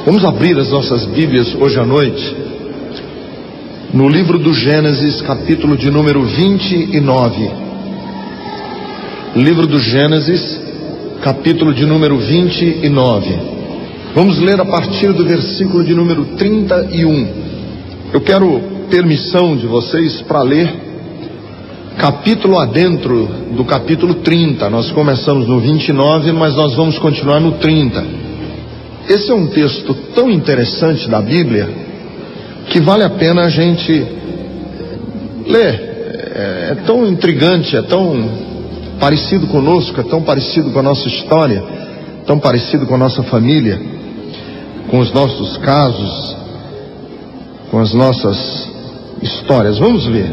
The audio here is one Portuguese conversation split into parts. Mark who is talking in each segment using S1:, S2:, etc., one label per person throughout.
S1: Vamos abrir as nossas Bíblias hoje à noite no livro do Gênesis, capítulo de número 29. Livro do Gênesis, capítulo de número 29. Vamos ler a partir do versículo de número 31. Eu quero permissão de vocês para ler capítulo adentro do capítulo 30. Nós começamos no 29, mas nós vamos continuar no 30. Esse é um texto tão interessante da Bíblia que vale a pena a gente ler. É tão intrigante, é tão parecido conosco, é tão parecido com a nossa história, tão parecido com a nossa família, com os nossos casos, com as nossas histórias. Vamos ver.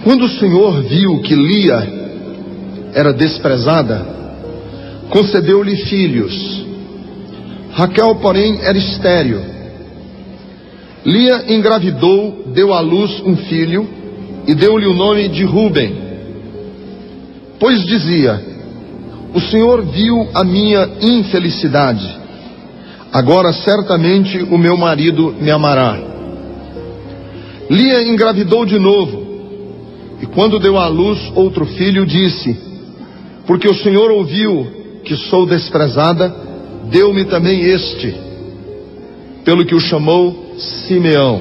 S1: Quando o Senhor viu que Lia era desprezada, concedeu-lhe filhos. Raquel, porém, era estéril. Lia engravidou, deu à luz um filho e deu-lhe o nome de Ruben, pois dizia: o Senhor viu a minha infelicidade, agora certamente o meu marido me amará. Lia engravidou de novo, e quando deu à luz outro filho, disse: porque o Senhor ouviu que sou desprezada, deu-me também este, pelo que o chamou Simeão.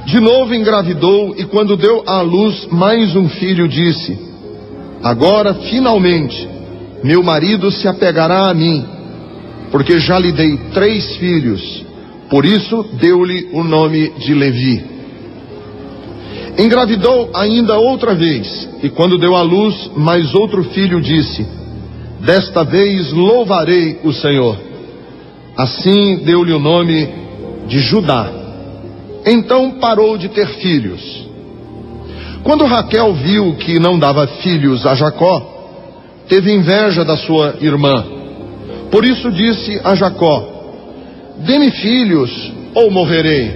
S1: De novo engravidou, e quando deu à luz mais um filho, disse: agora finalmente meu marido se apegará a mim, porque já lhe dei 3 filhos. Por isso deu-lhe o nome de Levi. Engravidou ainda outra vez, e quando deu à luz mais outro filho, disse: desta vez louvarei o Senhor. Assim deu-lhe o nome de Judá. Então parou de ter filhos. Quando Raquel viu que não dava filhos a Jacó, teve inveja da sua irmã. Por isso disse a Jacó: dê-me filhos ou morrerei.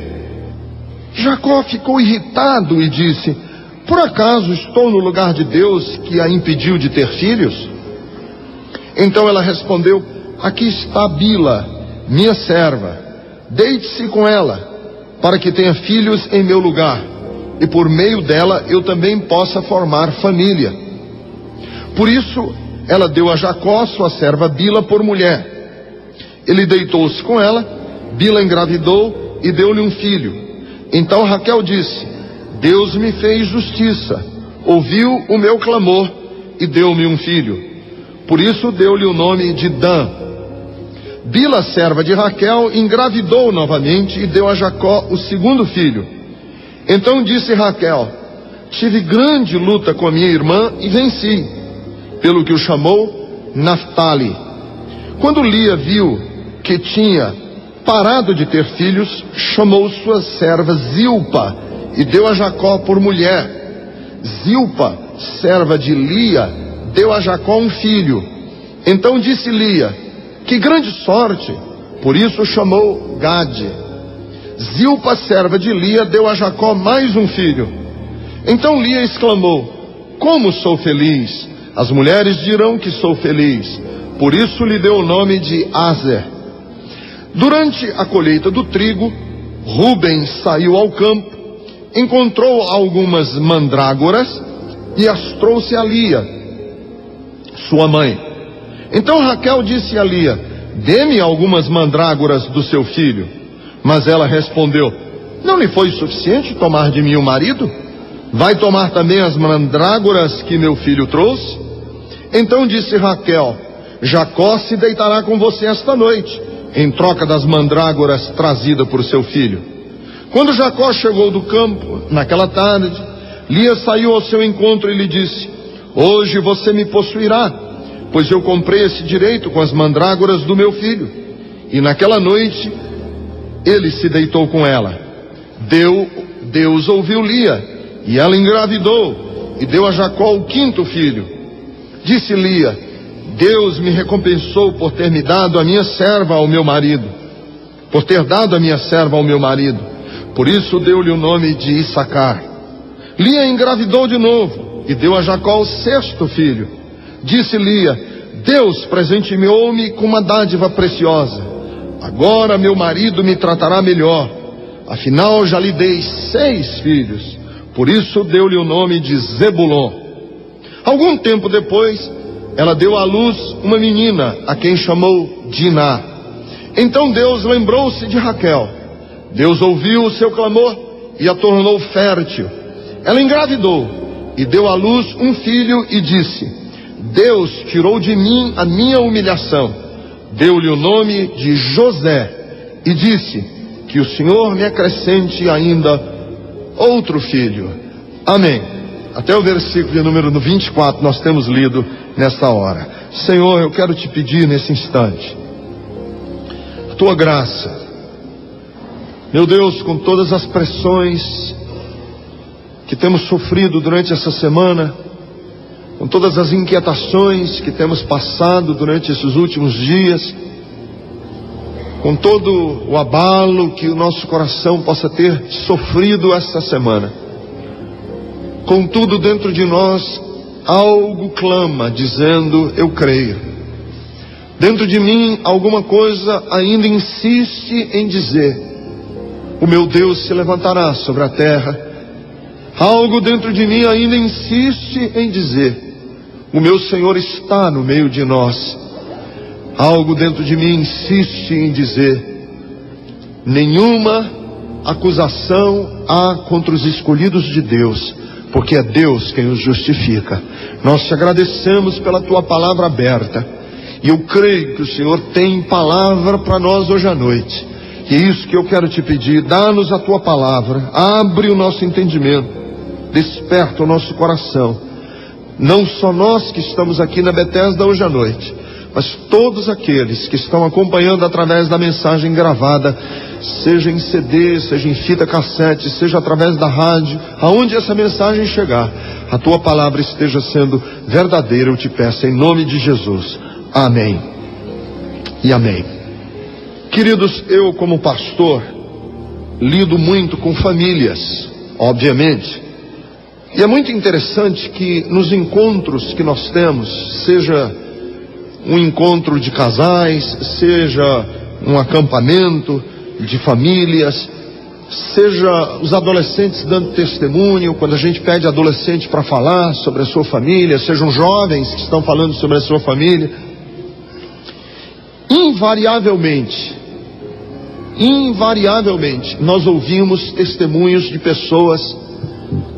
S1: Jacó ficou irritado e disse: por acaso estou no lugar de Deus que a impediu de ter filhos? Então ela respondeu: aqui está Bila, minha serva, deite-se com ela, para que tenha filhos em meu lugar, e por meio dela eu também possa formar família. Por isso ela deu a Jacó sua serva Bila por mulher. Ele deitou-se com ela, Bila engravidou e deu-lhe um filho. Então Raquel disse: Deus me fez justiça, ouviu o meu clamor e deu-me um filho. Por isso deu-lhe o nome de Dan. Bila, serva de Raquel, engravidou novamente e deu a Jacó o segundo filho. Então disse Raquel: tive grande luta com a minha irmã e venci, pelo que o chamou Naftali. Quando Lia viu que tinha parado de ter filhos, chamou sua serva Zilpa e deu a Jacó por mulher. Zilpa, serva de Lia, deu a Jacó um filho. Então disse Lia: que grande sorte! Por isso chamou Gade. Zilpa, serva de Lia, deu a Jacó mais um filho. Então Lia exclamou: como sou feliz! As mulheres dirão que sou feliz. Por isso lhe deu o nome de Aser. Durante a colheita do trigo, Ruben saiu ao campo, encontrou algumas mandrágoras e as trouxe a Lia, sua mãe. Então Raquel disse a Lia: dê-me algumas mandrágoras do seu filho. Mas ela respondeu: não lhe foi suficiente tomar de mim o marido? Vai tomar também as mandrágoras que meu filho trouxe? Então disse Raquel: Jacó se deitará com você esta noite, em troca das mandrágoras trazidas por seu filho. Quando Jacó chegou do campo, naquela tarde, Lia saiu ao seu encontro e lhe disse: hoje você me possuirá, pois eu comprei esse direito com as mandrágoras do meu filho. E naquela noite ele se deitou com ela. Deus ouviu Lia, e ela engravidou e deu a Jacó o 5º filho. Disse Lia: Deus me recompensou por ter me dado a minha serva ao meu marido, por ter dado a minha serva ao meu marido. Por isso deu-lhe o nome de Issacar. Lia engravidou de novo e deu a Jacó o 6º filho. Disse Lia: Deus presenteou-me com uma dádiva preciosa. Agora meu marido me tratará melhor. Afinal, já lhe dei 6 filhos. Por isso deu-lhe o nome de Zebulon. Algum tempo depois, ela deu à luz uma menina, a quem chamou Diná. Então Deus lembrou-se de Raquel. Deus ouviu o seu clamor e a tornou fértil. Ela engravidou e deu à luz um filho e disse: Deus tirou de mim a minha humilhação. Deu-lhe o nome de José e disse: que o Senhor me acrescente ainda outro filho. Amém. Até o versículo de número 24 nós temos lido nesta hora. Senhor, eu quero te pedir nesse instante a tua graça. Meu Deus, com todas as pressões que temos sofrido durante essa semana, com todas as inquietações que temos passado durante esses últimos dias, com todo o abalo que o nosso coração possa ter sofrido esta semana, contudo dentro de nós algo clama dizendo: eu creio. Dentro de mim alguma coisa ainda insiste em dizer: o meu Deus se levantará sobre a terra. Algo dentro de mim ainda insiste em dizer: o meu Senhor está no meio de nós. Algo dentro de mim insiste em dizer: nenhuma acusação há contra os escolhidos de Deus, porque é Deus quem os justifica. Nós te agradecemos pela tua palavra aberta, e eu creio que o Senhor tem palavra para nós hoje à noite. E é isso que eu quero te pedir: dá-nos a tua palavra, abre o nosso entendimento, desperta o nosso coração. Não só nós que estamos aqui na Bethesda hoje à noite, mas todos aqueles que estão acompanhando através da mensagem gravada, seja em CD, seja em fita cassete, seja através da rádio, aonde essa mensagem chegar, a tua palavra esteja sendo verdadeira, eu te peço em nome de Jesus. Amém e amém. Queridos, eu como pastor lido muito com famílias, obviamente, e é muito interessante que nos encontros que nós temos, seja um encontro de casais, seja um acampamento de famílias, seja os adolescentes dando testemunho, quando a gente pede adolescente para falar sobre a sua família, sejam jovens que estão falando sobre a sua família, invariavelmente, nós ouvimos testemunhos de pessoas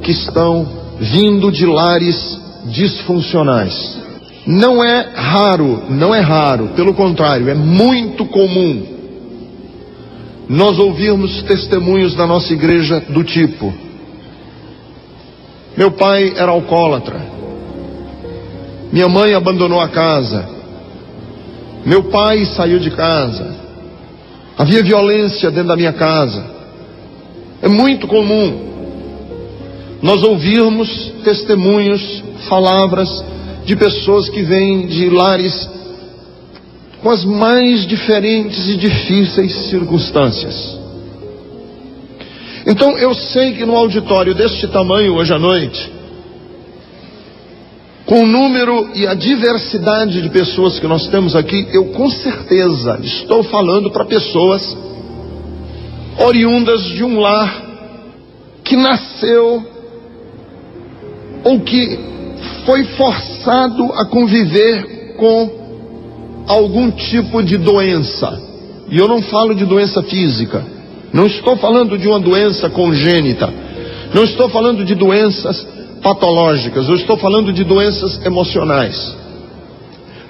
S1: que estão vindo de lares disfuncionais. Não é raro, pelo contrário, é muito comum nós ouvirmos testemunhos da nossa igreja do tipo: meu pai era alcoólatra, minha mãe abandonou a casa, meu pai saiu de casa, havia violência dentro da minha casa. É muito comum nós ouvirmos testemunhos, palavras de pessoas que vêm de lares com as mais diferentes e difíceis circunstâncias. Então eu sei que no auditório deste tamanho hoje à noite, com o número e a diversidade de pessoas que nós temos aqui, eu com certeza estou falando para pessoas oriundas de um lar que nasceu ou que foi forçado a conviver com algum tipo de doença. E eu não falo de doença física, não estou falando de uma doença congênita, não estou falando de doenças patológicas, eu estou falando de doenças emocionais,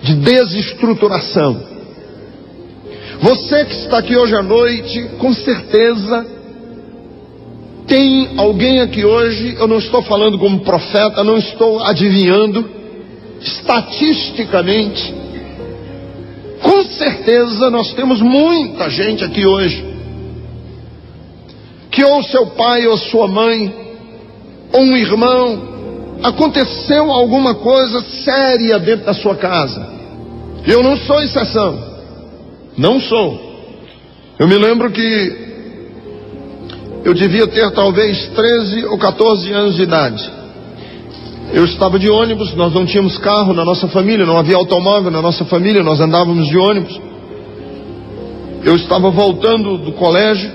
S1: de desestruturação. Você que está aqui hoje à noite, com certeza tem alguém aqui hoje, eu não estou falando como profeta, não estou adivinhando, estatisticamente, com certeza nós temos muita gente aqui hoje, que ou seu pai ou sua mãe, ou um irmão, aconteceu alguma coisa séria dentro da sua casa. Eu não sou exceção, não sou. Eu me lembro que eu devia ter talvez 13 ou 14 anos de idade. Eu estava de ônibus, nós não tínhamos carro na nossa família, não havia automóvel na nossa família, nós andávamos de ônibus. Eu estava voltando do colégio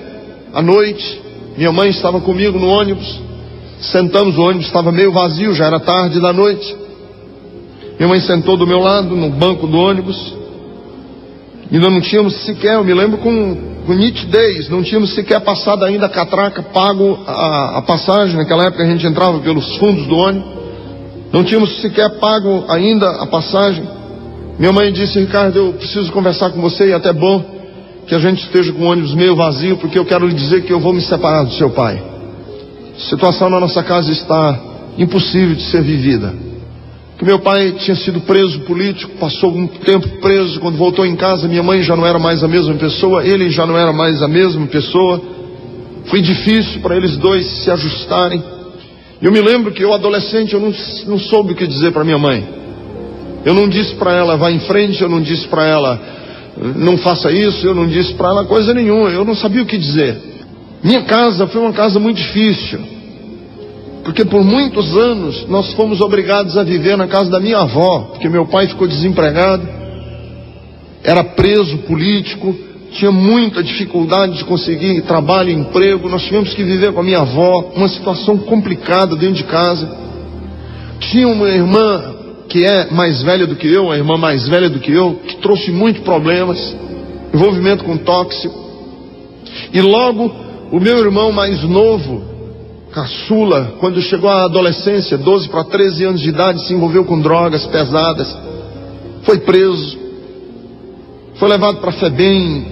S1: à noite, minha mãe estava comigo no ônibus. Sentamos, o ônibus estava meio vazio, já era tarde da noite. Minha mãe sentou do meu lado, no banco do ônibus. E nós não tínhamos sequer, eu me lembro com nitidez, não tínhamos sequer passado ainda a catraca, pago a passagem. Naquela época a gente entrava pelos fundos do ônibus. Não tínhamos sequer pago ainda a passagem. Minha mãe disse: Ricardo, eu preciso conversar com você, e é até bom que a gente esteja com o ônibus meio vazio, porque eu quero lhe dizer que eu vou me separar do seu pai. A situação na nossa casa está impossível de ser vivida. Que meu pai tinha sido preso político, passou um tempo preso. Quando voltou em casa, minha mãe já não era mais a mesma pessoa, ele já não era mais a mesma pessoa. Foi difícil para eles dois se ajustarem. Eu me lembro que eu, adolescente, eu não soube o que dizer para minha mãe. Eu não disse para ela: vá em frente, eu não disse para ela: não faça isso, eu não disse para ela coisa nenhuma. Eu não sabia o que dizer. Minha casa foi uma casa muito difícil, porque por muitos anos nós fomos obrigados a viver na casa da minha avó, porque meu pai ficou desempregado, era preso político, tinha muita dificuldade de conseguir trabalho e emprego. Nós tivemos que viver com a minha avó, uma situação complicada dentro de casa. Tinha uma irmã que é mais velha do que eu, a irmã mais velha do que eu, que trouxe muitos problemas, envolvimento com tóxico. E logo o meu irmão mais novo, caçula, quando chegou à adolescência, 12 para 13 anos de idade, se envolveu com drogas pesadas, foi preso, foi levado para a FEBEM,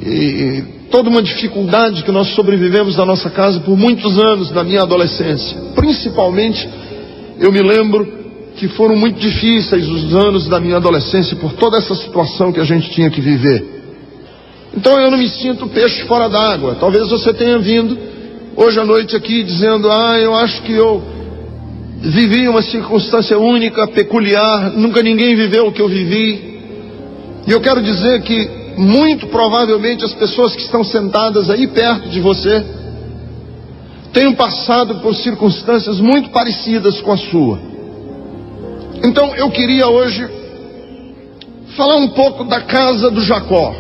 S1: e toda uma dificuldade que nós sobrevivemos na nossa casa por muitos anos na minha adolescência. Principalmente, eu me lembro que foram muito difíceis os anos da minha adolescência por toda essa situação que a gente tinha que viver. Então eu não me sinto peixe fora d'água. Talvez você tenha vindo hoje à noite aqui dizendo: eu acho que eu vivi uma circunstância única, peculiar, nunca ninguém viveu o que eu vivi. E eu quero dizer que muito provavelmente as pessoas que estão sentadas aí perto de você tenham passado por circunstâncias muito parecidas com a sua. Então eu queria hoje falar um pouco da casa do Jacó,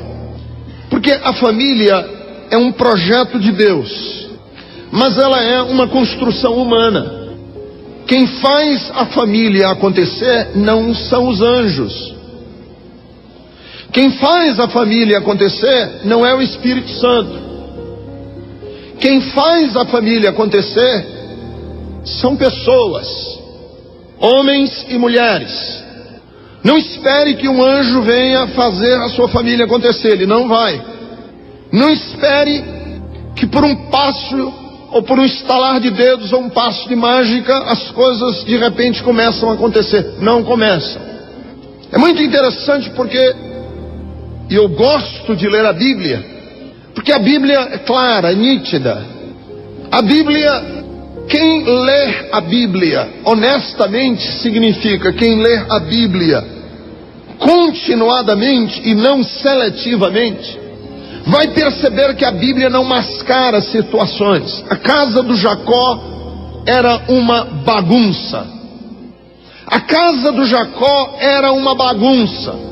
S1: porque a família é um projeto de Deus, mas ela é uma construção humana. Quem faz a família acontecer não são os anjos. Quem faz a família acontecer não é o Espírito Santo. Quem faz a família acontecer são pessoas, homens e mulheres. Não espere que um anjo venha fazer a sua família acontecer, ele não vai. Não espere que por um passo ou por um estalar de dedos ou um passo de mágica as coisas de repente começam a acontecer. Não começam. É muito interessante porque eu gosto de ler a Bíblia, porque a Bíblia é clara, é nítida. A Bíblia, quem lê a Bíblia honestamente, significa quem lê a Bíblia continuadamente e não seletivamente, vai perceber que a Bíblia não mascara situações. A casa do Jacó era uma bagunça. A casa do Jacó era uma bagunça.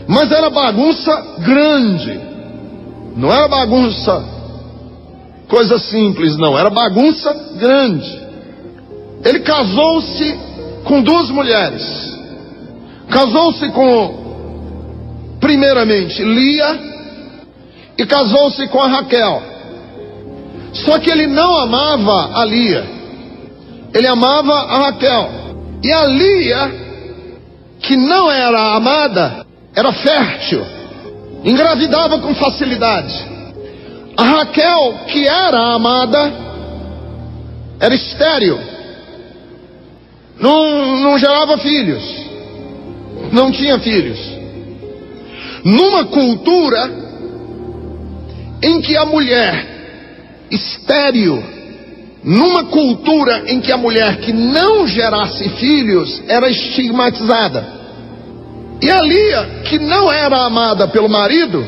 S1: Mas era bagunça grande. Não era bagunça coisa simples, não. Era bagunça grande. Ele casou-se com duas mulheres. Casou-se com, primeiramente, Lia, e casou-se com a Raquel. Só que ele não amava a Lia, ele amava a Raquel. E a Lia, que não era amada, era fértil, engravidava com facilidade. A Raquel, que era amada, era estéril, não gerava filhos, não tinha filhos. Numa cultura em que a mulher estéril, numa cultura em que a mulher que não gerasse filhos era estigmatizada. E a Lia, que não era amada pelo marido,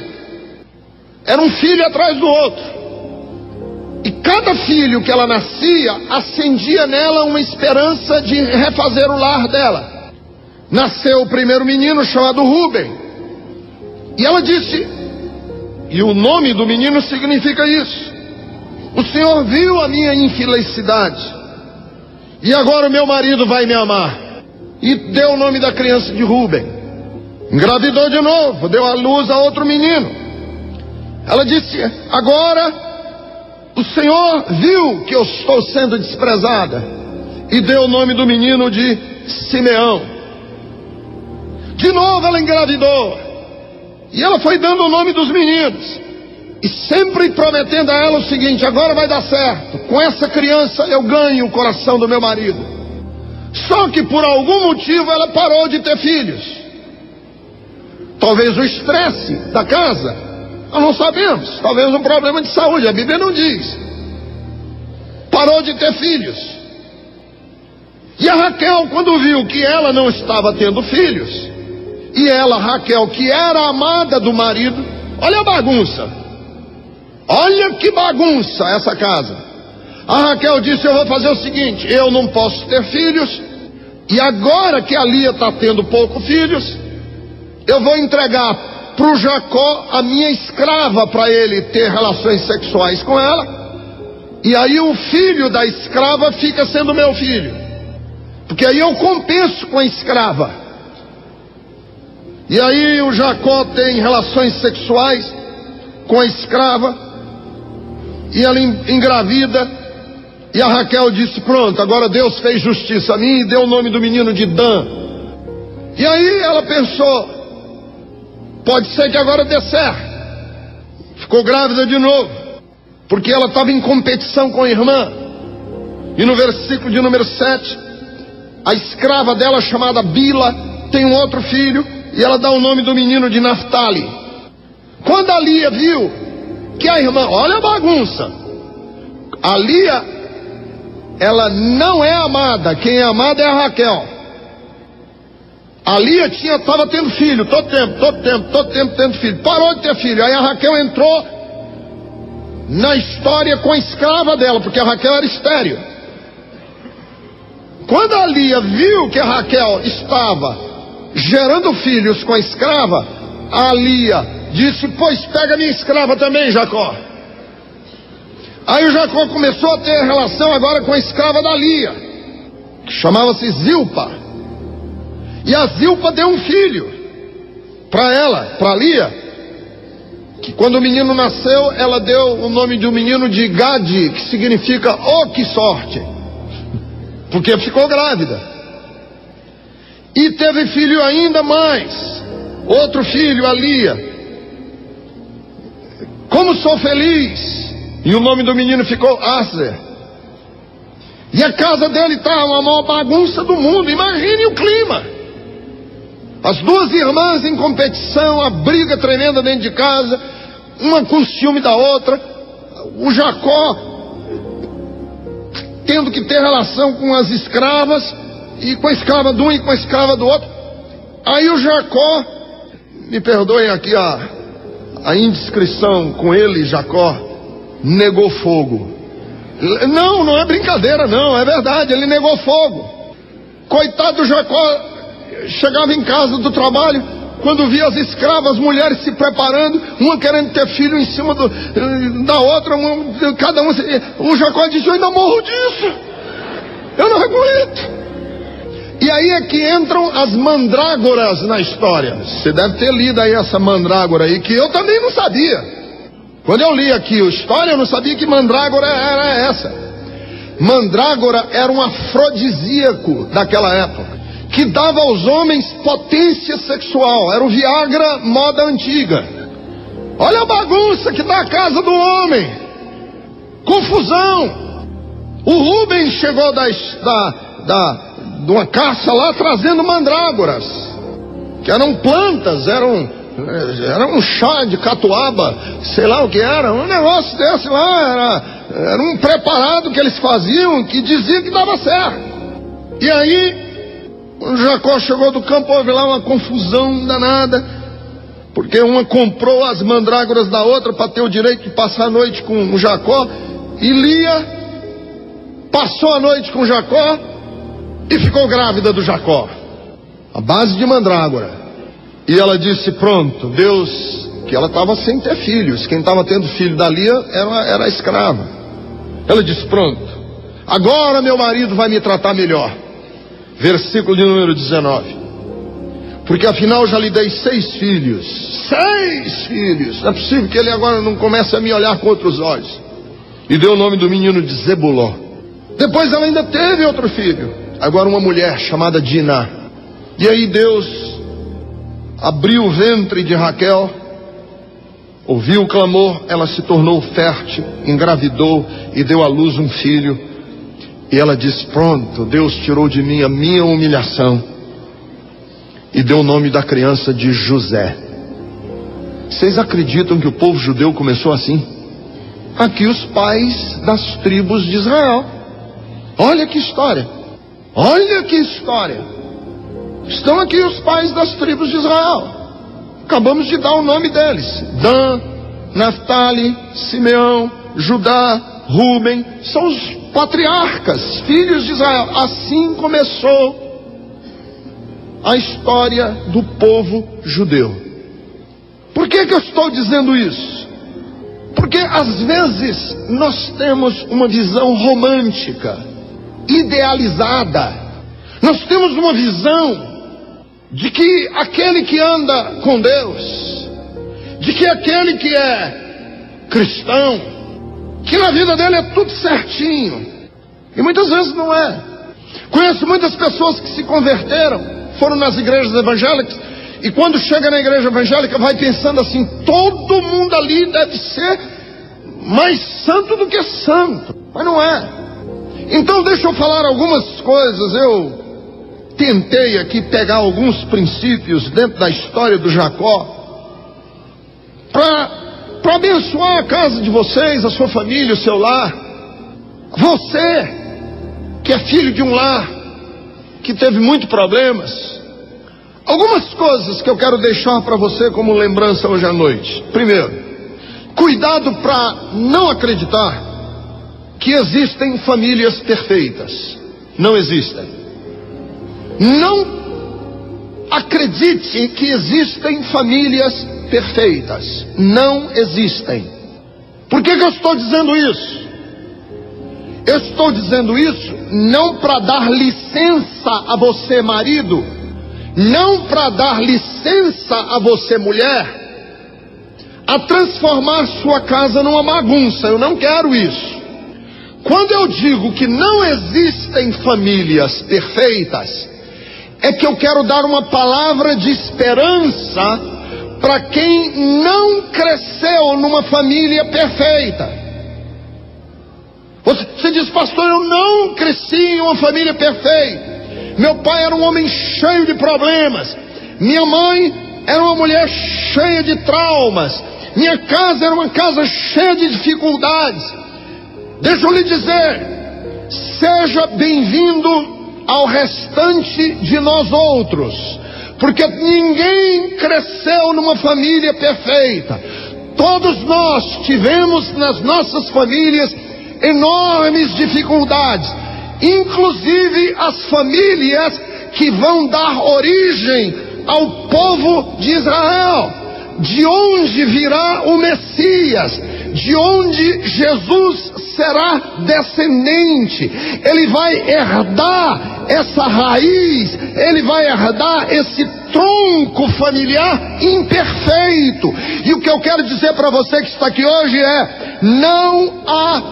S1: era um filho atrás do outro. E cada filho que ela nascia, acendia nela uma esperança de refazer o lar dela. Nasceu o primeiro menino chamado Rúben. E ela disse, e o nome do menino significa isso: o Senhor viu a minha infelicidade, e agora o meu marido vai me amar. E deu o nome da criança de Rúben. Engravidou de novo, deu à luz a outro menino. Ela disse, agora o Senhor viu que eu estou sendo desprezada, e deu o nome do menino de Simeão. De novo ela engravidou, e ela foi dando o nome dos meninos, e sempre prometendo a ela o seguinte: agora vai dar certo, com essa criança eu ganho o coração do meu marido. Só que por algum motivo ela parou de ter filhos. Talvez o estresse da casa, nós não sabemos. Talvez um problema de saúde, a Bíblia não diz. Parou de ter filhos. E a Raquel, quando viu que ela não estava tendo filhos, e ela, Raquel, que era amada do marido, olha a bagunça. Olha que bagunça essa casa. A Raquel disse, eu vou fazer o seguinte, eu não posso ter filhos, e agora que a Lia está tendo pouco filhos, eu vou entregar para o Jacó a minha escrava, para ele ter relações sexuais com ela, e aí o filho da escrava fica sendo meu filho, porque aí eu compenso com a escrava. E aí o Jacó tem relações sexuais com a escrava, e ela engravida, e a Raquel disse, pronto, agora Deus fez justiça a mim, e deu o nome do menino de Dan. E aí ela pensou, pode ser que agora dê certo. Ficou grávida de novo, porque ela estava em competição com a irmã. E no versículo de número 7, a escrava dela, chamada Bila, tem um outro filho, e ela dá o nome do menino de Naftali. Quando a Lia viu que a irmã, olha a bagunça, a Lia, ela não é amada, quem é amada é a Raquel. A Lia estava tendo filho, todo tempo tendo filho, parou de ter filho. Aí a Raquel entrou na história com a escrava dela, porque a Raquel era estéril. Quando a Lia viu que a Raquel estava gerando filhos com a escrava, a Lia disse, pois pega minha escrava também, Jacó. Aí o Jacó começou a ter relação agora com a escrava da Lia, que chamava-se Zilpa. E a Zilpa deu um filho para ela, para Lia, que quando o menino nasceu, ela deu o nome de um menino de Gade, que significa, oh que sorte, porque ficou grávida. E teve filho ainda mais, outro filho, a Lia. Como sou feliz! E o nome do menino ficou Aser. E a casa dele está uma maior bagunça do mundo. Imagine o clima. As duas irmãs em competição, a briga tremenda dentro de casa, uma com ciúme da outra. O Jacó tendo que ter relação com as escravas, e com a escrava de um e com a escrava do outro. Aí o Jacó, me perdoem aqui a indiscrição com ele, Jacó, negou fogo. Não é brincadeira, não, é verdade, ele negou fogo. Coitado do Jacó, chegava em casa do trabalho, quando via as escravas, mulheres se preparando, uma querendo ter filho em cima da outra, cada um. O Jacó disse, eu ainda morro disso, eu não aguento. E aí é que entram as mandrágoras na história. Você deve ter lido aí essa mandrágora aí, que eu também não sabia. Quando eu li aqui a história, eu não sabia que mandrágora era essa. Mandrágora era um afrodisíaco daquela época, que dava aos homens potência sexual. Era o Viagra moda antiga. Olha a bagunça que dá a casa do homem. Confusão. O Rubem chegou de uma caça lá trazendo mandrágoras, que eram plantas, era um chá de catuaba, sei lá o que era, um negócio desse lá, era um preparado que eles faziam, que dizia que dava certo. E aí o Jacó chegou do campo, houve lá uma confusão danada, porque uma comprou as mandrágoras da outra para ter o direito de passar a noite com o Jacó, E Lia passou a noite com Jacó e ficou grávida do Jacó, à base de mandrágora. E ela disse: pronto, Deus, que ela estava sem ter filhos, quem estava tendo filho da Lia era a escrava. Ela disse: pronto, agora meu marido vai me tratar melhor. Versículo de número 19: porque afinal já lhe dei 6 filhos. 6 filhos, não é possível que ele agora não comece a me olhar com outros olhos. E deu o nome do menino de Zebulon. Depois ela ainda teve outro filho, agora uma mulher chamada Diná. E aí Deus abriu o ventre de Raquel, ouviu o clamor, ela se tornou fértil, engravidou e deu à luz um filho. E ela disse: pronto, Deus tirou de mim a minha humilhação. E deu o nome da criança de José. Vocês acreditam que o povo judeu começou assim? Aqui os pais das tribos de Israel. Olha que história, olha que história. Estão aqui os pais das tribos de Israel. Acabamos de dar o nome deles: Dan, Naftali, Simeão, Judá, Rúben. São os patriarcas, filhos de Israel. Assim começou a história do povo judeu. Por que eu estou dizendo isso? Porque às vezes nós temos uma visão romântica, idealizada. Nós temos uma visão de que aquele que anda com Deus, de que aquele que é cristão, que na vida dele é tudo certinho. E muitas vezes não é. Conheço muitas pessoas que se converteram, foram nas igrejas evangélicas, e quando chega na igreja evangélica vai pensando assim: todo mundo ali deve ser mais santo do que santo. Mas não é. Então deixa eu falar algumas coisas. Eu tentei aqui pegar alguns princípios dentro da história do Jacó para abençoar a casa de vocês, a sua família, o seu lar. Você que é filho de um lar que teve muitos problemas. Algumas coisas que eu quero deixar para você como lembrança hoje à noite. Primeiro, cuidado para não acreditar que existem famílias perfeitas. Não existem. Não acredite que existem famílias perfeitas. Não existem. Por que eu estou dizendo isso? Eu estou dizendo isso não para dar licença a você, marido, não para dar licença a você, mulher, a transformar sua casa numa bagunça. Eu não quero isso. Quando eu digo que não existem famílias perfeitas, é que eu quero dar uma palavra de esperança para quem não cresceu numa família perfeita. Você diz: pastor, eu não cresci em uma família perfeita. Meu pai era um homem cheio de problemas. Minha mãe era uma mulher cheia de traumas. Minha casa era uma casa cheia de dificuldades. Deixa eu lhe dizer, seja bem-vindo ao restante de nós outros, porque ninguém cresceu numa família perfeita. Todos nós tivemos nas nossas famílias enormes dificuldades, inclusive as famílias que vão dar origem ao povo de Israel, de onde virá o Messias, de onde Jesus será descendente. Ele vai herdar essa raiz, ele vai herdar esse tronco familiar imperfeito. E o que eu quero dizer para você que está aqui hoje é: não há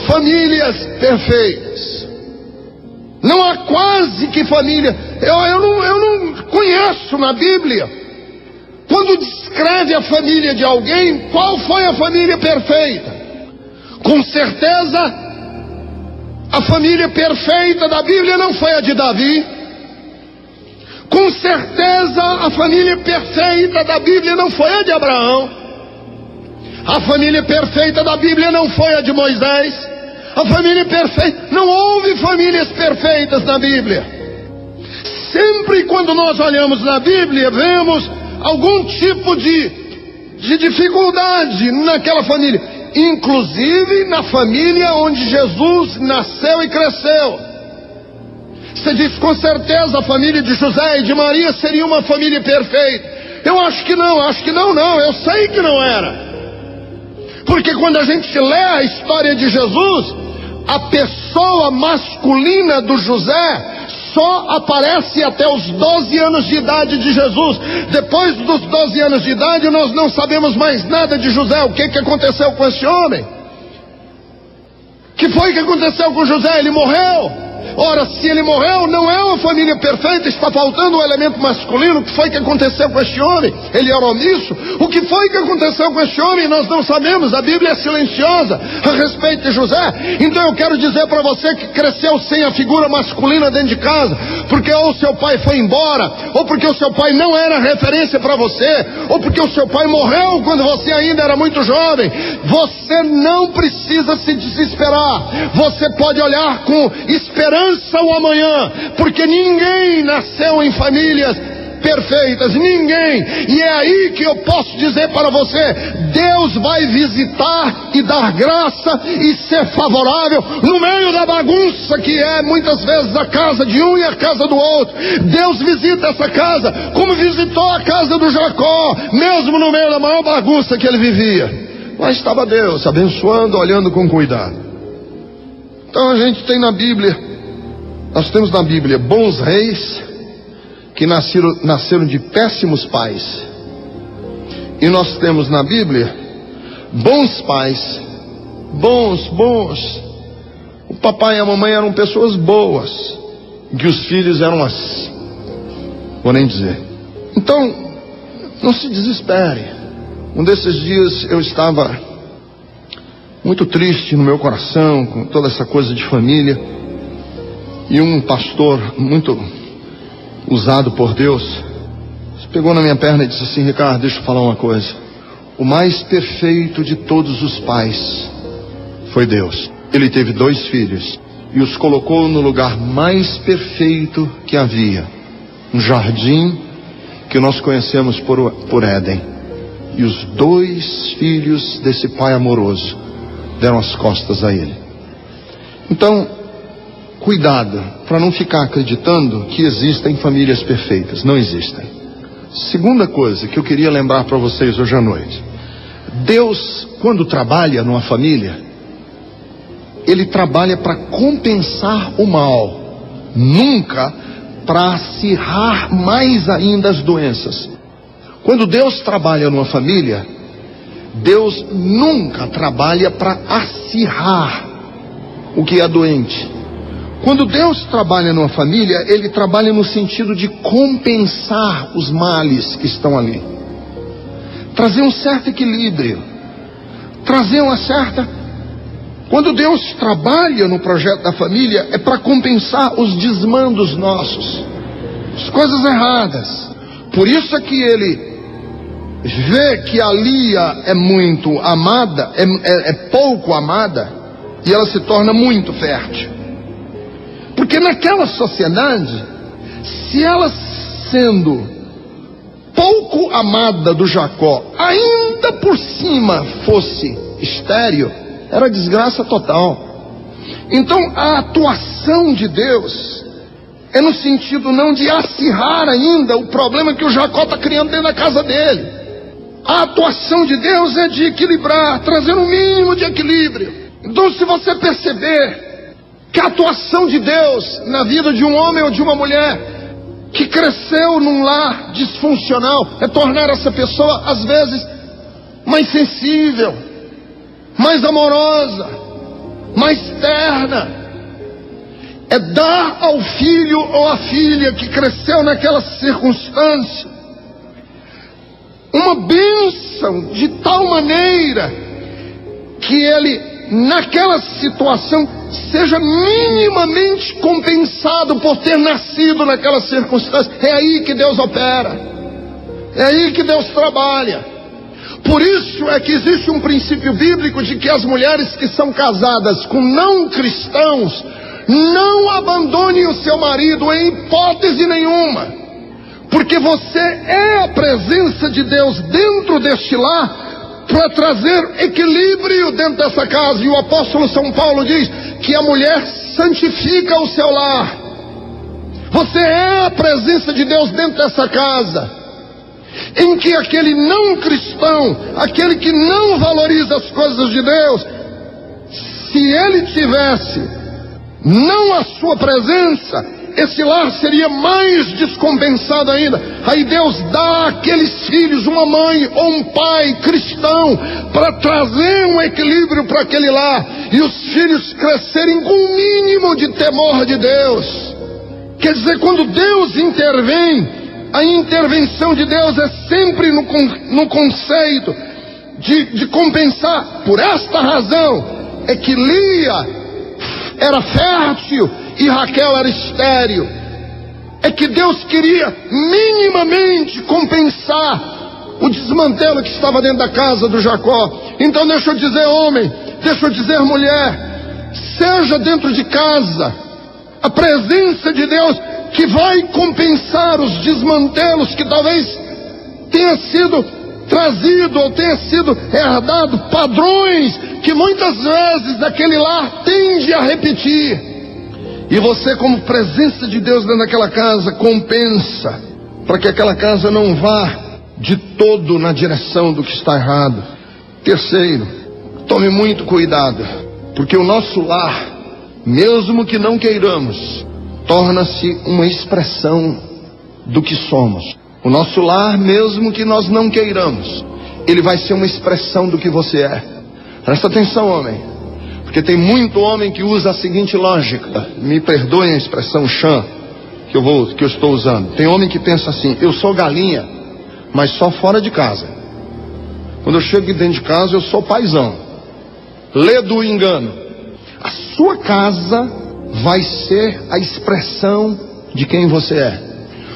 S1: famílias perfeitas. Não há quase que família. Eu não conheço na Bíblia, quando descreve a família de alguém, qual foi a família perfeita. Com certeza, a família perfeita da Bíblia não foi a de Davi. Com certeza, a família perfeita da Bíblia não foi a de Abraão. A família perfeita da Bíblia não foi a de Moisés. A família perfeita, não houve famílias perfeitas na Bíblia. Sempre quando nós olhamos na Bíblia, vemos algum tipo de dificuldade naquela família. inclusive na família onde Jesus nasceu e cresceu. Você diz, com certeza a família de José e de Maria seria uma família perfeita. Eu acho que não, eu sei que não era. Porque quando a gente lê a história de Jesus, a pessoa masculina do José só aparece até os 12 anos de idade de Jesus. Depois dos 12 anos de idade, nós não sabemos mais nada de José. O que aconteceu com esse homem? O que foi que aconteceu com José? Ele morreu. Ora, se ele morreu, não é uma família perfeita, está faltando um elemento masculino. O que foi que aconteceu com este homem? Ele era omisso? O que foi que aconteceu com este homem? Nós não sabemos, a Bíblia é silenciosa a respeito de José. Então eu quero dizer para você que cresceu sem a figura masculina dentro de casa, porque ou seu pai foi embora, ou porque o seu pai não era referência para você, ou porque o seu pai morreu quando você ainda era muito jovem. Você não precisa se desesperar. Você pode olhar com esperança o amanhã, porque ninguém nasceu em famílias perfeitas, ninguém. E é aí que eu posso dizer para você: Deus vai visitar e dar graça e ser favorável no meio da bagunça que é muitas vezes a casa de um e a casa do outro. Deus visita essa casa, como visitou a casa do Jacó, mesmo no meio da maior bagunça que ele vivia. Lá estava Deus abençoando, olhando com cuidado. Então a gente tem na Bíblia, nós temos na Bíblia bons reis que nasceram de péssimos pais. E nós temos na Bíblia bons pais, bons. O papai e a mamãe eram pessoas boas, que os filhos eram assim. Vou nem dizer. Então, não se desespere. Um desses dias eu estava muito triste no meu coração com toda essa coisa de família. E um pastor muito usado por Deus pegou na minha perna e disse assim: Ricardo, deixa eu falar uma coisa. O mais perfeito de todos os pais foi Deus. Ele teve 2 filhos e os colocou no lugar mais perfeito que havia, um jardim que nós conhecemos por Éden. E os 2 filhos desse pai amoroso deram as costas a ele. Então, cuidado para não ficar acreditando que existem famílias perfeitas. Não existem. Segunda coisa que eu queria lembrar para vocês hoje à noite: Deus, quando trabalha numa família, Ele trabalha para compensar o mal, nunca para acirrar mais ainda as doenças. Quando Deus trabalha numa família, Deus nunca trabalha para acirrar o que é doente. Quando Deus trabalha numa família, Ele trabalha no sentido de compensar os males que estão ali, trazer um certo equilíbrio, trazer uma certa... Quando Deus trabalha no projeto da família, é para compensar os desmandos nossos, as coisas erradas. Por isso é que Ele vê que a Lia é muito amada, é pouco amada, e ela se torna muito fértil. Porque naquela sociedade, se ela sendo pouco amada do Jacó, ainda por cima fosse estéril, era desgraça total. Então a atuação de Deus é no sentido não de acirrar ainda o problema que o Jacó está criando dentro da casa dele. A atuação de Deus é de equilibrar, trazer um mínimo de equilíbrio. Então, se você perceber que a atuação de Deus na vida de um homem ou de uma mulher que cresceu num lar disfuncional é tornar essa pessoa, às vezes, mais sensível, mais amorosa, mais terna. É dar ao filho ou à filha que cresceu naquela circunstância uma bênção de tal maneira que ele, naquela situação, seja minimamente compensado por ter nascido naquela circunstância. É aí que Deus opera, é aí que Deus trabalha. Por isso é que existe um princípio bíblico de que as mulheres que são casadas com não cristãos não abandonem o seu marido em hipótese nenhuma, porque você é a presença de Deus dentro deste lar para trazer equilíbrio dentro dessa casa. E o apóstolo São Paulo diz que a mulher santifica o seu lar. Você é a presença de Deus dentro dessa casa, em que aquele não cristão, aquele que não valoriza as coisas de Deus, se ele tivesse não a sua presença, esse lar seria mais descompensado ainda. Aí Deus dá àqueles filhos uma mãe ou um pai cristão para trazer um equilíbrio para aquele lar, e os filhos crescerem com o mínimo de temor de Deus. Quer dizer, quando Deus intervém, a intervenção de Deus é sempre no conceito de compensar. Por esta razão é que Lia era fértil e Raquel era estéril. É que Deus queria minimamente compensar o desmantelo que estava dentro da casa do Jacó. Então deixa eu dizer, homem, deixa eu dizer, mulher, seja dentro de casa a presença de Deus que vai compensar os desmantelos que talvez tenha sido trazido ou tenha sido herdado, padrões que muitas vezes aquele lar tende a repetir. E você, como presença de Deus dentro daquela casa, compensa para que aquela casa não vá de todo na direção do que está errado. Terceiro, tome muito cuidado, porque o nosso lar, mesmo que não queiramos, torna-se uma expressão do que somos. O nosso lar, mesmo que nós não queiramos, ele vai ser uma expressão do que você é. Presta atenção, homem, porque tem muito homem que usa a seguinte lógica. Me perdoem a expressão chã que eu estou usando. Tem homem que pensa assim: eu sou galinha, mas só fora de casa. Quando eu chego dentro de casa, eu sou paizão. Lê do engano. A sua casa vai ser a expressão de quem você é.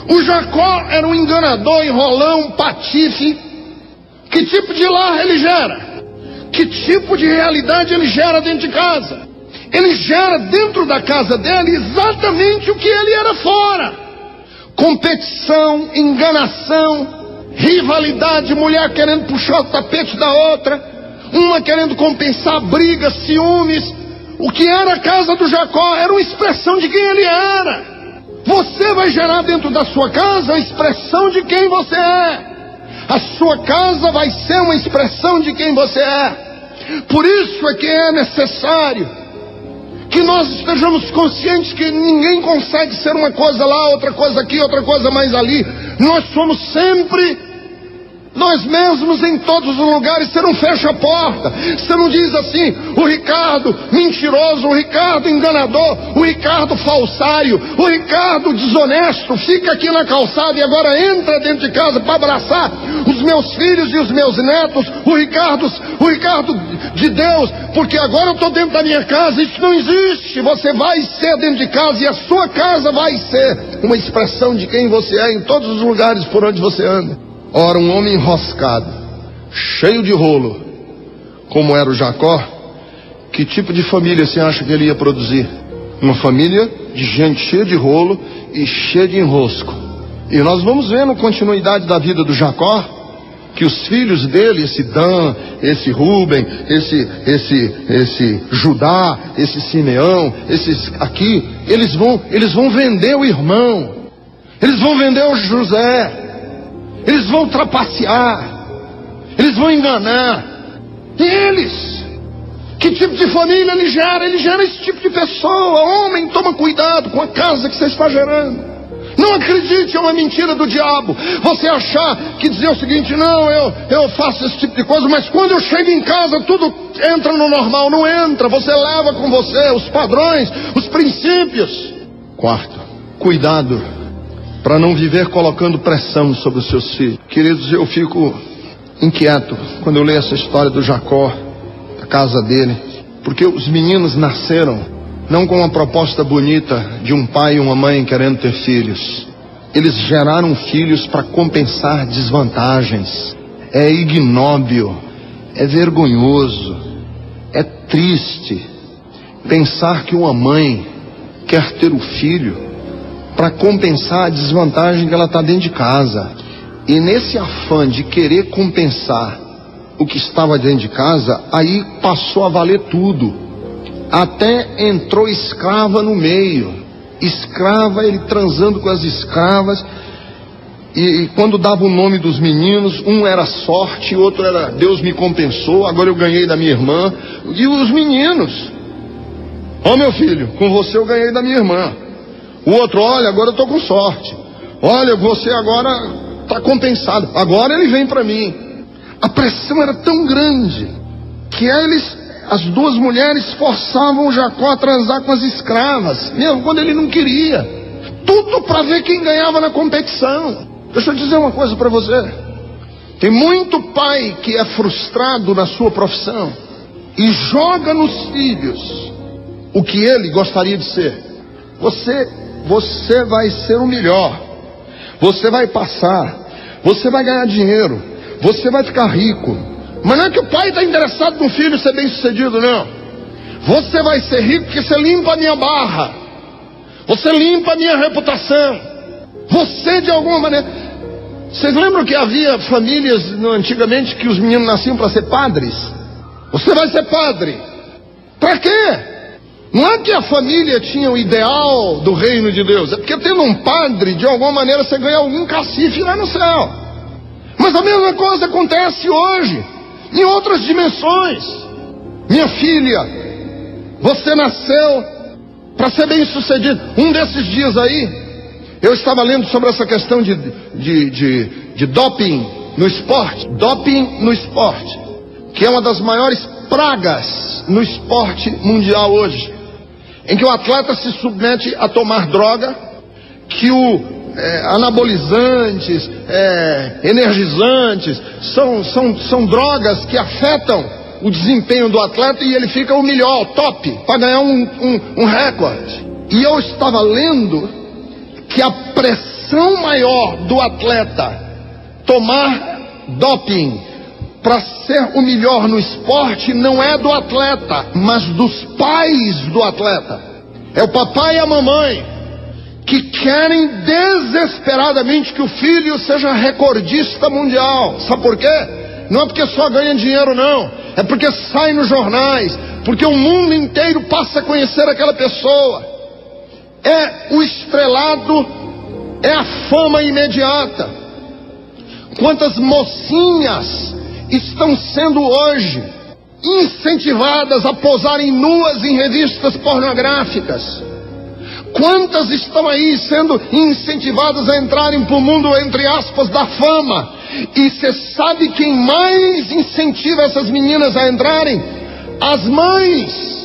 S1: O Jacó era um enganador, enrolão, patife. Que tipo de lar ele gera? Que tipo de realidade ele gera dentro de casa? Ele gera dentro da casa dele exatamente o que ele era fora: competição, enganação, rivalidade, mulher querendo puxar o tapete da outra, uma querendo compensar, brigas, ciúmes. O que era a casa do Jacó era uma expressão de quem ele era. Você vai gerar dentro da sua casa a expressão de quem você é. A sua casa vai ser uma expressão de quem você é. Por isso é que é necessário que nós estejamos conscientes que ninguém consegue ser uma coisa lá, outra coisa aqui, outra coisa mais ali. Nós somos sempre nós mesmos em todos os lugares. Você não fecha a porta, você não diz assim: o Ricardo mentiroso, o Ricardo enganador, o Ricardo falsário, o Ricardo desonesto fica aqui na calçada e agora entra dentro de casa para abraçar os meus filhos e os meus netos. O Ricardo de Deus, porque agora eu estou dentro da minha casa. Isso não existe. Você vai ser dentro de casa, e a sua casa vai ser uma expressão de quem você é em todos os lugares por onde você anda. Ora, um homem enroscado, cheio de rolo, como era o Jacó, que tipo de família você acha que ele ia produzir? Uma família de gente cheia de rolo e cheia de enrosco. E nós vamos vendo continuidade da vida do Jacó, que os filhos dele, esse Dan, esse Ruben, esse Judá, esse Simeão, esses aqui, eles vão vender o irmão, eles vão vender o José, eles vão trapacear, eles vão enganar. E eles, que tipo de família ele gera? Ele gera esse tipo de pessoa. Homem, toma cuidado com a casa que você está gerando. Não acredite, é uma mentira do diabo você achar que dizer o seguinte: não, eu faço esse tipo de coisa, mas quando eu chego em casa tudo entra no normal. Não entra. Você leva com você os padrões, os princípios. Quarto, cuidado para não viver colocando pressão sobre os seus filhos. Queridos, eu fico inquieto quando eu leio essa história do Jacó, a casa dele, porque os meninos nasceram não com uma proposta bonita de um pai e uma mãe querendo ter filhos. Eles geraram filhos para compensar desvantagens. É ignóbil, é vergonhoso, é triste pensar que uma mãe quer ter o filho para compensar a desvantagem que ela está dentro de casa. E nesse afã de querer compensar o que estava dentro de casa, aí passou a valer tudo. Até entrou escrava no meio. Escrava, ele transando com as escravas. E quando dava o nome dos meninos, um era sorte, outro era Deus me compensou, agora eu ganhei da minha irmã. E os meninos: ó, meu filho, com você eu ganhei da minha irmã. O outro: olha, agora eu tô com sorte. Olha, você agora tá compensado. Agora ele vem para mim. A pressão era tão grande que as duas mulheres forçavam Jacó a transar com as escravas, mesmo quando ele não queria. Tudo para ver quem ganhava na competição. Deixa eu dizer uma coisa para você. Tem muito pai que é frustrado na sua profissão e joga nos filhos o que ele gostaria de ser. Você vai ser o melhor. Você vai passar. Você vai ganhar dinheiro. Você vai ficar rico. Mas não é que o pai está interessado no filho ser bem sucedido, não. Você vai ser rico porque você limpa a minha barra. Você limpa a minha reputação. Você, de alguma maneira... Vocês lembram que havia famílias antigamente que os meninos nasciam para ser padres? Você vai ser padre. Para quê? Não é que a família tinha o ideal do reino de Deus. É porque tendo um padre, de alguma maneira você ganha algum cacife lá no céu. Mas a mesma coisa acontece hoje, em outras dimensões. Minha filha, você nasceu para ser bem sucedido. Um desses dias aí, eu estava lendo sobre essa questão de doping no esporte. Doping no esporte, que é uma das maiores pragas no esporte mundial hoje, em que o atleta se submete a tomar droga, que anabolizantes, energizantes, são drogas que afetam o desempenho do atleta e ele fica o melhor, o top, para ganhar um recorde. E eu estava lendo que a pressão maior do atleta tomar doping para ser o melhor no esporte não é do atleta, mas dos pais do atleta. É o papai e a mamãe que querem desesperadamente que o filho seja recordista mundial. Sabe por quê? Não é porque só ganha dinheiro, não. É porque sai nos jornais, porque o mundo inteiro passa a conhecer aquela pessoa. É o estrelado, é a fama imediata. Quantas mocinhas estão sendo hoje incentivadas a posarem nuas em revistas pornográficas? Quantas estão aí sendo incentivadas a entrarem para o mundo, entre aspas, da fama? E você sabe quem mais incentiva essas meninas a entrarem? As mães.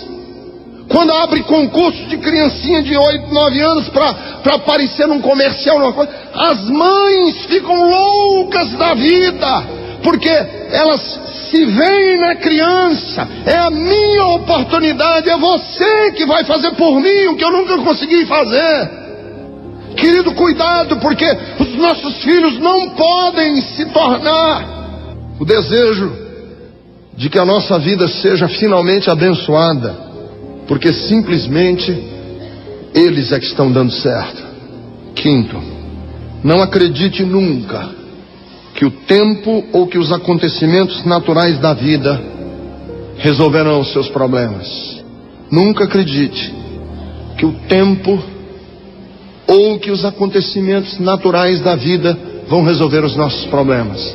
S1: Quando abre concurso de criancinha de 8, 9 anos para aparecer num comercial, numa coisa, as mães ficam loucas da vida, porque elas se veem na criança. É a minha oportunidade, é você que vai fazer por mim o que eu nunca consegui fazer. Querido, cuidado, porque os nossos filhos não podem se tornar o desejo de que a nossa vida seja finalmente abençoada, porque simplesmente eles é que estão dando certo. Quinto, não acredite nunca que o tempo ou que os acontecimentos naturais da vida resolverão os seus problemas. Nunca acredite que o tempo ou que os acontecimentos naturais da vida vão resolver os nossos problemas.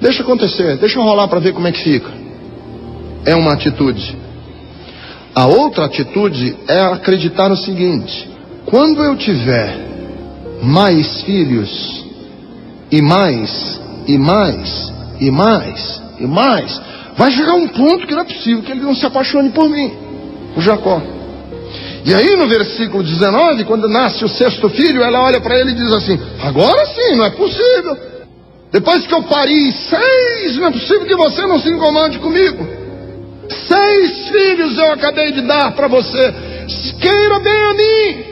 S1: Deixa acontecer, deixa rolar para ver como é que fica. É uma atitude. A outra atitude é acreditar no seguinte: quando eu tiver mais filhos, e mais, vai chegar um ponto que não é possível que ele não se apaixone por mim, o Jacó. E aí no versículo 19, quando nasce o 6º filho, ela olha para ele e diz assim: agora sim, não é possível. Depois que eu pari 6, não é possível que você não se incomode comigo. 6 filhos eu acabei de dar para você, queira bem a mim.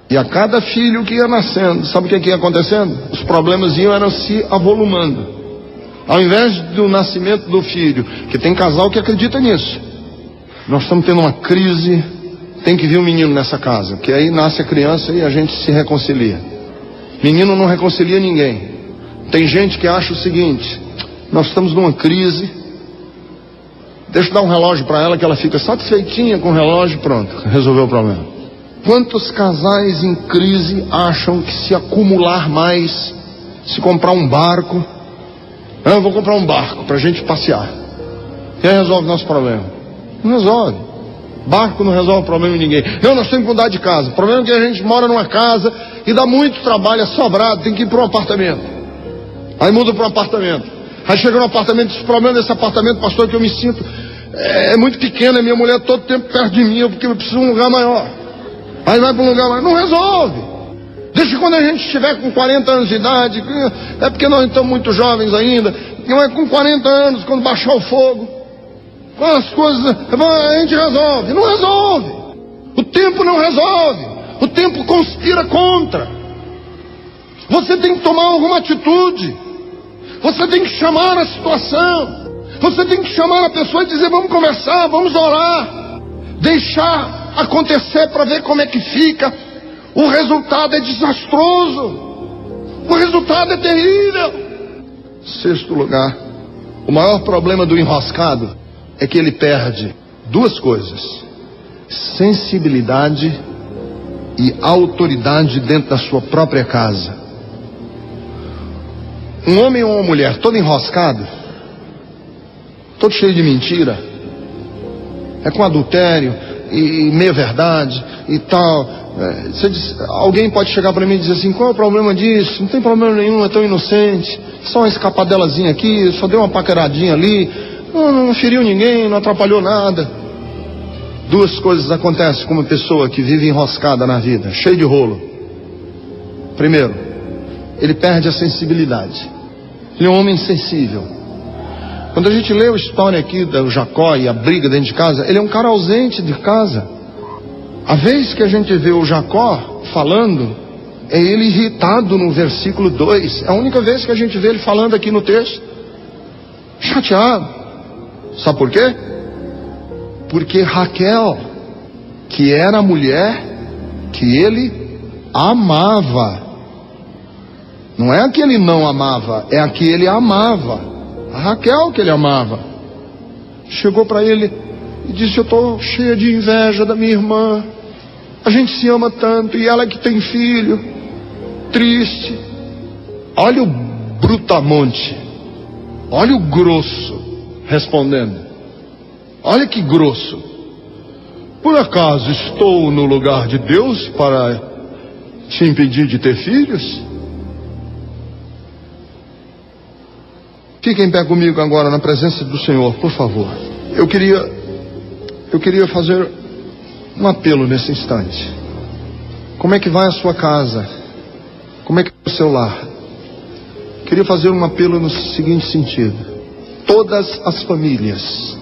S1: E a cada filho que ia nascendo, sabe o que ia acontecendo? Os problemas iam se avolumando. Ao invés do nascimento do filho, que tem casal que acredita nisso, nós estamos tendo uma crise, tem que vir um menino nessa casa, que aí nasce a criança e a gente se reconcilia. Menino não reconcilia ninguém. Tem gente que acha o seguinte: nós estamos numa crise, Deixa eu dar um relógio para ela que ela fica satisfeitinha com o relógio, pronto, resolveu o problema. Quantos casais em crise acham que se acumular mais, se comprar um barco, eu vou comprar um barco para a gente passear, e aí resolve nosso problema? Não resolve. Barco não resolve o problema de ninguém. Não, nós temos que mudar de casa. O problema é que a gente mora numa casa e dá muito trabalho, é sobrado, tem que ir para um apartamento. Aí muda para um apartamento. Aí chega no apartamento, diz: o problema desse apartamento, pastor, é que eu me sinto é muito pequeno, é minha mulher todo tempo perto de mim, porque eu preciso de um lugar maior. Aí vai para um lugar maior, não resolve. Deixa quando a gente estiver com 40 anos de idade, é porque nós estamos muito jovens ainda, não é com 40 anos, quando baixar o fogo, quando as coisas, a gente resolve. Não resolve. O tempo não resolve. O tempo conspira contra. Você tem que tomar alguma atitude. Você tem que chamar a situação. Você tem que chamar a pessoa e dizer: vamos conversar, vamos orar. Deixar acontecer para ver como é que fica. O resultado é desastroso. O resultado é terrível. Sexto lugar, o maior problema do enroscado é que ele perde duas coisas: sensibilidade e autoridade dentro da sua própria casa. Um homem ou uma mulher todo enroscado, todo cheio de mentira, é com adultério e meia verdade e tal. Alguém pode chegar para mim e dizer assim: qual é o problema disso? Não tem problema nenhum, é tão inocente, só uma escapadelazinha aqui, só deu uma paqueradinha ali, não feriu ninguém, não atrapalhou nada. Duas coisas acontecem com uma pessoa que vive enroscada na vida, cheia de rolo. Primeiro, ele perde a sensibilidade. Ele é um homem insensível. Quando a gente lê a história aqui do Jacó e a briga dentro de casa, ele é um cara ausente de casa. A vez que a gente vê o Jacó falando, é ele irritado no versículo 2. É a única vez que a gente vê ele falando aqui no texto. Chateado. Sabe por quê? Porque Raquel, que era a mulher que ele amava, não é a que ele não amava, é a que ele amava, a Raquel que ele amava, chegou para ele e disse: eu estou cheia de inveja da minha irmã, a gente se ama tanto, e ela que tem filho, triste. Olha o brutamonte, olha o grosso respondendo. Olha que grosso. Por acaso estou no lugar de Deus para te impedir de ter filhos? Fique em pé comigo agora na presença do Senhor, por favor. Eu queria fazer um apelo nesse instante. Como é que vai a sua casa? Como é que é o seu lar? Queria fazer um apelo no seguinte sentido: todas as famílias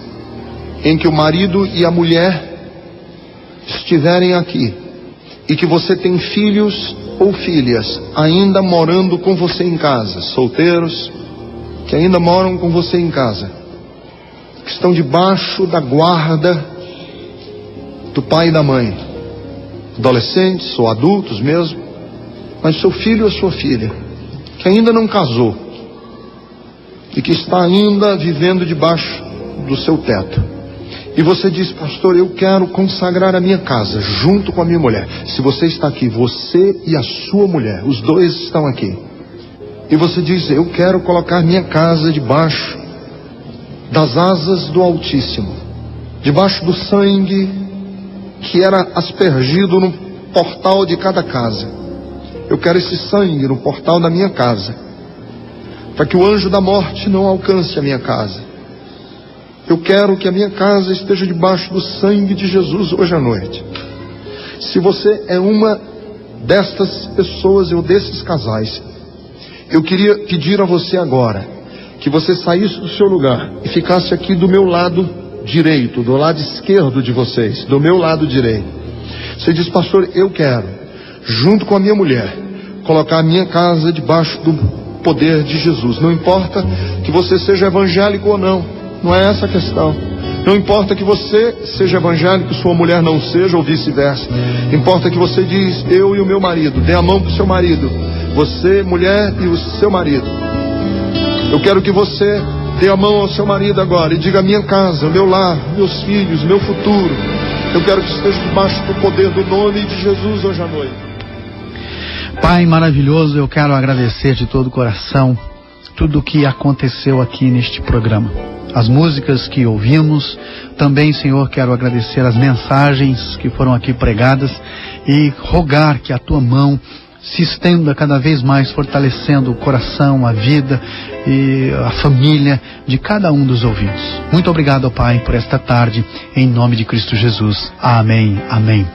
S1: em que o marido e a mulher estiverem aqui, e que você tem filhos ou filhas ainda morando com você em casa, solteiros que ainda moram com você em casa, que estão debaixo da guarda do pai e da mãe, adolescentes ou adultos mesmo, mas seu filho ou sua filha que ainda não casou e que está ainda vivendo debaixo do seu teto, e você diz: pastor, eu quero consagrar a minha casa junto com a minha mulher. Se você está aqui, você e a sua mulher, os dois estão aqui, e você diz: eu quero colocar minha casa debaixo das asas do Altíssimo, debaixo do sangue que era aspergido no portal de cada casa. Eu quero esse sangue no portal da minha casa, para que o anjo da morte não alcance a minha casa. Eu quero que a minha casa esteja debaixo do sangue de Jesus hoje à noite. Se você é uma destas pessoas ou desses casais, eu queria pedir a você agora que você saísse do seu lugar e ficasse aqui do meu lado direito, do lado esquerdo de vocês, do meu lado direito. Você diz: pastor, eu quero, junto com a minha mulher, colocar a minha casa debaixo do poder de Jesus. Não importa que você seja evangélico ou não. Não é essa a questão. Não importa que você seja evangélico, sua mulher não seja, ou vice-versa. Importa que você diz: eu e o meu marido. Dê a mão para o seu marido. Você, mulher, e o seu marido. Eu quero que você Dê a mão ao seu marido agora e diga: minha casa, meu lar, meus filhos, meu futuro, eu quero que esteja debaixo do poder do nome de Jesus hoje à noite.
S2: Pai maravilhoso, eu quero agradecer de todo o coração tudo o que aconteceu aqui neste programa. As músicas que ouvimos, também, Senhor, quero agradecer as mensagens que foram aqui pregadas e rogar que a tua mão se estenda cada vez mais, fortalecendo o coração, a vida e a família de cada um dos ouvintes. Muito obrigado, Pai, por esta tarde, em nome de Cristo Jesus. Amém, amém.